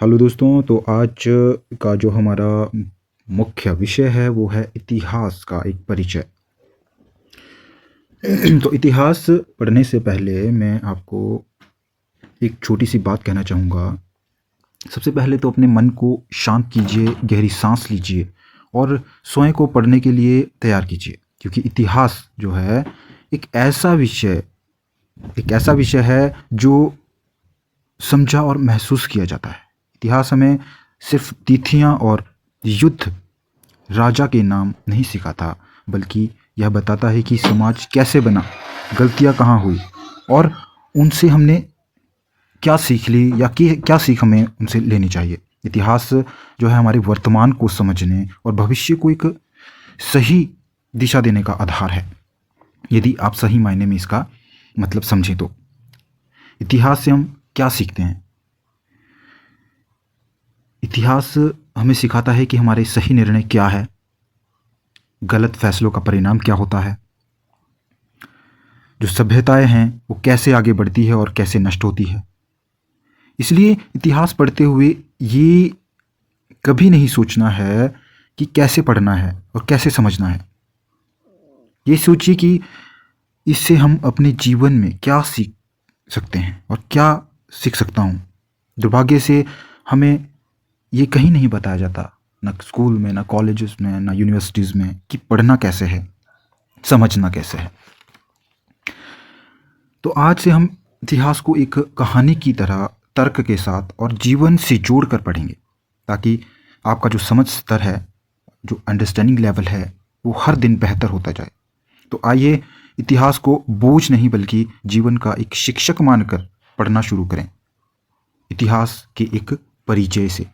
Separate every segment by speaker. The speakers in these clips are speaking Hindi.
Speaker 1: हेलो दोस्तों, तो आज का जो हमारा मुख्य विषय है वो है इतिहास का एक परिचय। तो इतिहास पढ़ने से पहले मैं आपको एक छोटी सी बात कहना चाहूँगा। सबसे पहले तो अपने मन को शांत कीजिए, गहरी सांस लीजिए और स्वयं को पढ़ने के लिए तैयार कीजिए, क्योंकि इतिहास जो है एक ऐसा विषय है जो समझा और महसूस किया जाता है। इतिहास हमें सिर्फ तिथियां और युद्ध, राजा के नाम नहीं सिखाता, बल्कि यह बताता है कि समाज कैसे बना, गलतियां कहाँ हुई और उनसे हमने क्या सीख ली या कि क्या सीख हमें उनसे लेनी चाहिए। इतिहास जो है हमारे वर्तमान को समझने और भविष्य को एक सही दिशा देने का आधार है, यदि आप सही मायने में इसका मतलब समझें तो। इतिहास से हम क्या सीखते हैं? इतिहास हमें सिखाता है कि हमारे सही निर्णय क्या है, गलत फैसलों का परिणाम क्या होता है, जो सभ्यताएं हैं वो कैसे आगे बढ़ती है और कैसे नष्ट होती है। इसलिए इतिहास पढ़ते हुए ये कभी नहीं सोचना है कि कैसे पढ़ना है और कैसे समझना है। ये सोचिए कि इससे हम अपने जीवन में क्या सीख सकते हैं और क्या सीख सकता हूँ। दुर्भाग्य से हमें ये कहीं नहीं बताया जाता, ना स्कूल में, ना कॉलेजेस में, ना यूनिवर्सिटीज़ में, कि पढ़ना कैसे है, समझना कैसे है। तो आज से हम इतिहास को एक कहानी की तरह तर्क के साथ और जीवन से जोड़ कर पढ़ेंगे, ताकि आपका जो समझ स्तर है, जो अंडरस्टैंडिंग लेवल है, वो हर दिन बेहतर होता जाए। तो आइए इतिहास को बोझ नहीं बल्कि जीवन का एक शिक्षक मानकर पढ़ना शुरू करें, इतिहास के एक परिचय से।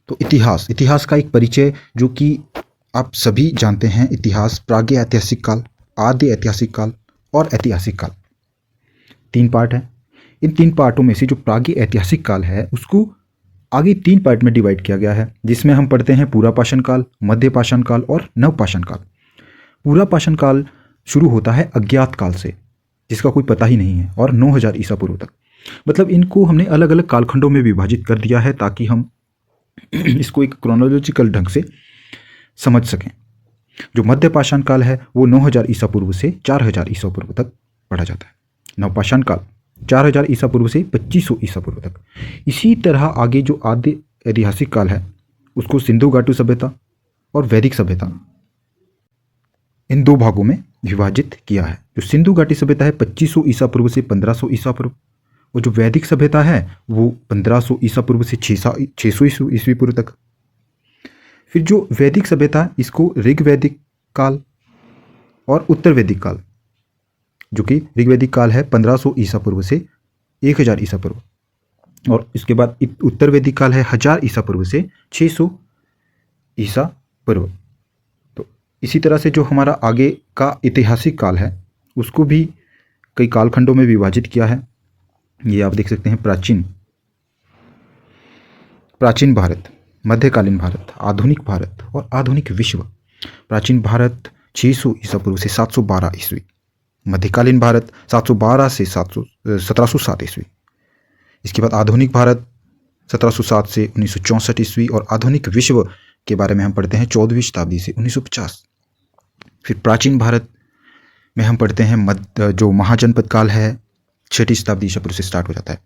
Speaker 1: तो इतिहास का एक परिचय जो कि आप सभी जानते हैं। इतिहास प्रागैतिहासिक काल, आद्य ऐतिहासिक काल और ऐतिहासिक काल, 3 पार्ट हैं। इन 3 पार्टों में से जो प्रागैतिहासिक काल है उसको आगे 3 पार्ट में डिवाइड किया गया है, जिसमें हम पढ़ते हैं पूरा पाषाण काल, मध्य पाषाण काल और नवपाषाण काल। पूरा पाषाण काल शुरू होता है अज्ञात काल से, जिसका कोई पता ही नहीं है, और 9000 ईसा पूर्व तक। मतलब इनको हमने अलग अलग कालखंडों में विभाजित कर दिया है ताकि हम इसको एक क्रोनोलॉजिकल ढंग से समझ सकें। जो मध्य पाषाण काल है वो 9000 ईसा पूर्व से 4000 ईसा पूर्व तक पढ़ा जाता है। नवपाषाण काल 4000 ईसा पूर्व से 2500 ईसा पूर्व तक। इसी तरह आगे जो आद्य ऐतिहासिक काल है उसको सिंधु घाटी सभ्यता और वैदिक सभ्यता, इन 2 भागों में विभाजित किया है। जो सिंधु घाटी सभ्यता है 2500 ईसा पूर्व से 1500 ईसा पूर्व, और जो वैदिक सभ्यता है वो 1500 ईसा पूर्व से 600 ईस्वी पूर्व तक। फिर जो वैदिक सभ्यता है इसको ऋग्वैदिक काल और उत्तर वैदिक काल, जो कि ऋग्वैदिक काल है 1500 ईसा पूर्व से 1000 ईसा पूर्व, और इसके बाद उत्तर वैदिक काल है 1000 ईसा पूर्व से 600 ईसा पूर्व। तो इसी तरह से जो हमारा आगे का ऐतिहासिक काल है उसको भी कई कालखंडों में विभाजित किया है। ये आप देख सकते हैं, प्राचीन भारत, मध्यकालीन भारत, आधुनिक भारत और आधुनिक विश्व। प्राचीन भारत 600 ईसा पूर्व से 712 ईस्वी, मध्यकालीन भारत 712 से 1707 ईस्वी। इसके बाद आधुनिक भारत 1707 से 1964 ईस्वी, और आधुनिक विश्व के बारे में हम पढ़ते हैं 14वीं शताब्दी से 1950। फिर प्राचीन भारत में हम पढ़ते हैं जो महाजनपद काल है 6ठी शताब्दी ईसा पूर्व से स्टार्ट हो जाता है।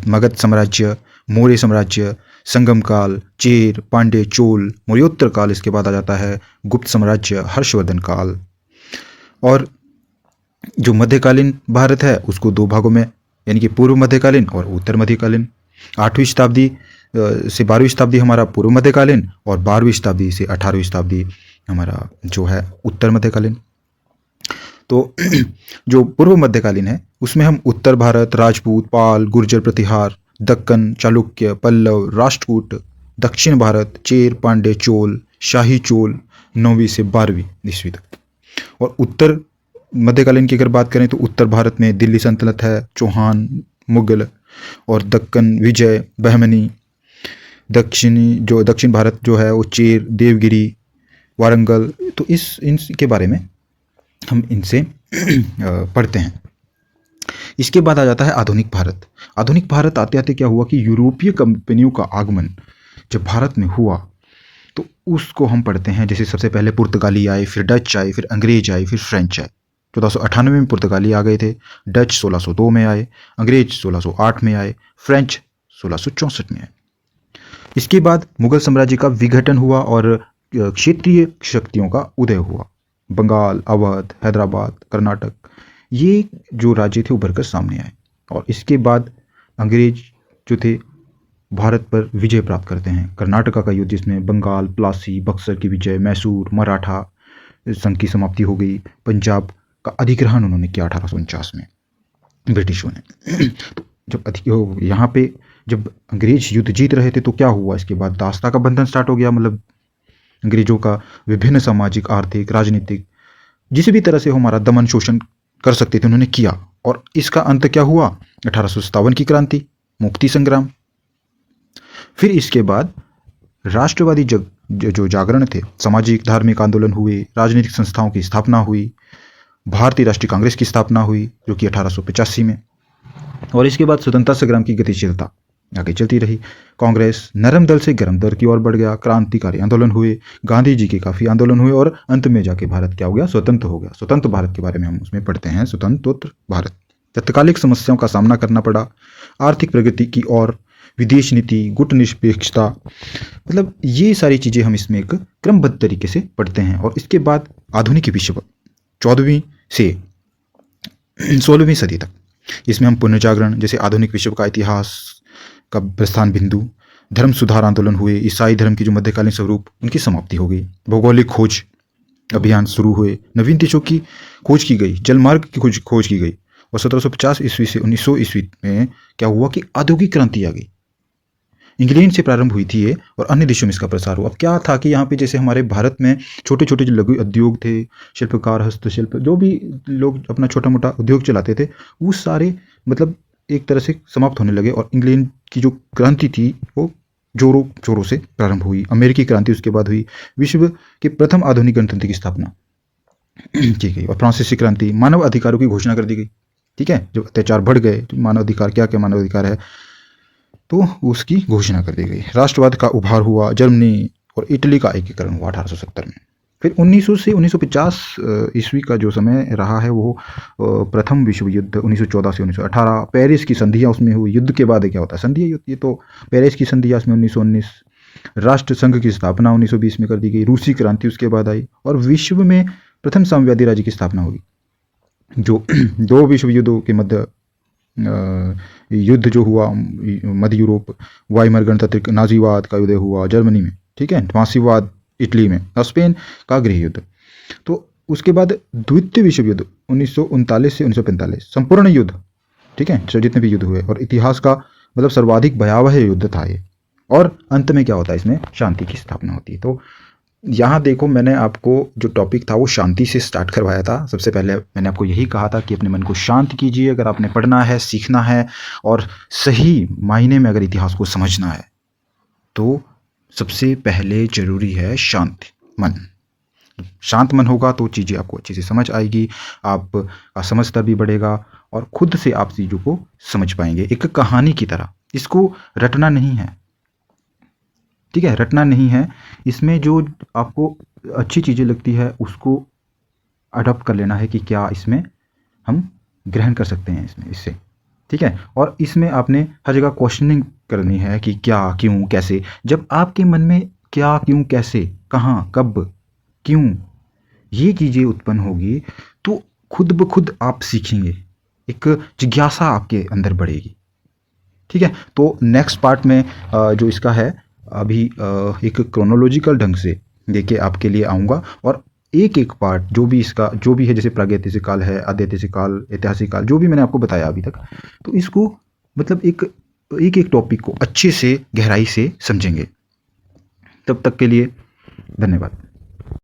Speaker 1: मगध साम्राज्य, मौर्य साम्राज्य, संगम काल, चेर, पांड्य, चोल, मौर्योत्तर काल। इसके बाद आ जाता है गुप्त साम्राज्य, हर्षवर्धन काल। और जो मध्यकालीन भारत है उसको 2 भागों में, यानी कि पूर्व मध्यकालीन और उत्तर मध्यकालीन। 8वीं शताब्दी से 12वीं शताब्दी हमारा पूर्व मध्यकालीन, और 12वीं शताब्दी से 18वीं शताब्दी हमारा जो है उत्तर मध्यकालीन। तो जो पूर्व मध्यकालीन है उसमें हम उत्तर भारत, राजपूत, पाल, गुर्जर प्रतिहार, दक्कन, चालुक्य, पल्लव, राष्ट्रकूट, दक्षिण भारत, चेर, पांड्य, चोल, शाही चोल 9वीं से 12वीं ईस्वी तक। और उत्तर मध्यकालीन की अगर बात करें तो उत्तर भारत में दिल्ली सल्तनत है, चौहान, मुगल, और दक्कन, विजय, बहमनी। दक्षिण भारत जो है वो चेर, देवगिरी, वारंगल। तो इनके बारे में हम इनसे पढ़ते हैं। इसके बाद आ जाता है आधुनिक भारत। आधुनिक भारत आते आते क्या हुआ कि यूरोपीय कंपनियों का आगमन जब भारत में हुआ तो उसको हम पढ़ते हैं। जैसे सबसे पहले पुर्तगाली आए, फिर डच आए, फिर अंग्रेज आए, फिर फ्रेंच आए। 1498 में पुर्तगाली आ गए थे, डच 1602 में आए, अंग्रेज 1608 में आए, फ्रेंच 1664 में आए। इसके बाद मुगल साम्राज्य का विघटन हुआ और क्षेत्रीय शक्तियों का उदय हुआ। बंगाल, अवध, हैदराबाद, कर्नाटक, ये जो राज्य थे उभर कर सामने आए। और इसके बाद अंग्रेज जो थे भारत पर विजय प्राप्त करते हैं। कर्नाटका का युद्ध, जिसमें बंगाल, प्लासी, बक्सर की विजय, मैसूर, मराठा संघ की समाप्ति हो गई। पंजाब का अधिग्रहण उन्होंने किया 1849 में ब्रिटिशों ने। तो जब यहाँ पे जब अंग्रेज युद्ध जीत रहे थे तो क्या हुआ, इसके बाद दासता का बंधन स्टार्ट हो गया। मतलब अंग्रेजों का विभिन्न सामाजिक, आर्थिक, राजनीतिक, जिस भी तरह से हमारा दमन शोषण कर सकते थे उन्होंने किया। और इसका अंत क्या हुआ, 1857 की क्रांति, मुक्ति संग्राम। फिर इसके बाद राष्ट्रवादी जो जागरण थे, सामाजिक धार्मिक आंदोलन हुए, राजनीतिक संस्थाओं की स्थापना हुई, भारतीय राष्ट्रीय कांग्रेस की स्थापना हुई जो कि 1885 में। और इसके बाद स्वतंत्रता संग्राम की गतिशीलता आगे चलती रही। कांग्रेस नरम दल से गर्म दल की ओर बढ़ गया, क्रांतिकारी आंदोलन हुए, गांधी जी के काफ़ी आंदोलन हुए और अंत में जाके भारत क्या हो गया, स्वतंत्र हो गया। स्वतंत्र भारत के बारे में हम उसमें पढ़ते हैं, स्वतंत्र भारत। तत्कालिक समस्याओं का सामना करना पड़ा, आर्थिक प्रगति की ओर, विदेश नीति, गुट निरपेक्षता, मतलब ये सारी चीज़ें हम इसमें एक क्रमबद्ध तरीके से पढ़ते हैं। और इसके बाद आधुनिक विश्व 14वीं से 16वीं सदी तक, इसमें हम पुनर्जागरण, जैसे आधुनिक विश्व का इतिहास का प्रस्थान बिंदु, धर्म सुधार आंदोलन हुए, ईसाई धर्म की जो मध्यकालीन स्वरूप उनकी समाप्ति हो गई, भौगोलिक खोज अभियान शुरू हुए, नवीन देशों की खोज की गई, जलमार्ग की खोज की गई। और 1750 ईस्वी से 1900 ईस्वी में क्या हुआ कि औद्योगिक क्रांति आ गई। इंग्लैंड से प्रारंभ हुई थी ये और अन्य देशों में इसका प्रसार हुआ। अब क्या था कि यहाँ पे जैसे हमारे भारत में छोटे छोटे जो लघु उद्योग थे, शिल्पकार, हस्तशिल्प, जो भी लोग अपना छोटा मोटा उद्योग चलाते थे, वो सारे मतलब एक तरह से समाप्त होने लगे। और इंग्लैंड की जो क्रांति थी वो जोरों शोरों से प्रारंभ हुई। अमेरिकी क्रांति उसके बाद हुई, विश्व के प्रथम आधुनिक गणतंत्र की स्थापना की गई। और फ्रांसीसी क्रांति, मानव अधिकारों की घोषणा कर दी गई। ठीक है, जब अत्याचार बढ़ गए तो मानव अधिकार, क्या क्या मानव अधिकार है, तो उसकी घोषणा कर दी गई। राष्ट्रवाद का उभार हुआ, जर्मनी और इटली का एकीकरण हुआ 1870 में। फिर 1900 से 1950 ईस्वी का जो समय रहा है वो प्रथम विश्व युद्ध 1914 से 1918, पेरिस की संधियाँ उसमें हुई। युद्ध के बाद क्या होता है, संधियाँ होती है, तो पेरिस की संधियाँ उसमें 1919, राष्ट्र संघ की स्थापना 1920 में कर दी गई, रूसी क्रांति उसके बाद आई और विश्व में प्रथम साम्यवादी राज्य की स्थापना होगी। जो दो विश्व युद्धों के मध्य युद्ध जो हुआ, मध्य यूरोप, वाइमर गणतंत्र नाजीवाद का उदय हुआ जर्मनी में, ठीक है, फांसीवाद इटली में, और स्पेन का गृह युद्ध। तो उसके बाद द्वितीय विश्व युद्ध 1939 से 1945, संपूर्ण युद्ध, ठीक है, जितने भी युद्ध हुए, और इतिहास का मतलब सर्वाधिक भयावह युद्ध था ये। और अंत में क्या होता है, इसमें शांति की स्थापना होती है। तो यहाँ देखो, मैंने आपको जो टॉपिक था वो शांति से स्टार्ट करवाया था। सबसे पहले मैंने आपको यही कहा था कि अपने मन को शांत कीजिए अगर आपने पढ़ना है, सीखना है और सही मायने में अगर इतिहास को समझना है तो सबसे पहले ज़रूरी है शांत मन। शांत मन होगा तो चीज़ें आपको अच्छे से समझ आएगी, आपका समझ स्तर भी बढ़ेगा और खुद से आप चीज़ों को समझ पाएंगे। एक कहानी की तरह, इसको रटना नहीं है, ठीक है, रटना नहीं है। इसमें जो आपको अच्छी चीज़ें लगती है उसको अडॉप्ट कर लेना है कि क्या इसमें हम ग्रहण कर सकते हैं इससे, ठीक है। और इसमें आपने हर जगह क्वेश्चनिंग करनी है कि क्या, क्यों, कैसे। जब आपके मन में क्या, क्यों, कैसे, कहाँ, कब, क्यों ये चीज़ें उत्पन्न होगी तो खुद ब खुद आप सीखेंगे, एक जिज्ञासा आपके अंदर बढ़ेगी, ठीक है। तो नेक्स्ट पार्ट में जो इसका है अभी एक क्रोनोलॉजिकल ढंग से लेके आपके लिए आऊँगा और एक एक पार्ट जो भी इसका जो भी है, जैसे प्रागैतिहासिक काल है, आद्यैतिहासिक काल, ऐतिहासिक काल, जो भी मैंने आपको बताया अभी तक, तो इसको मतलब एक एक टॉपिक को अच्छे से गहराई से समझेंगे। तब तक के लिए धन्यवाद।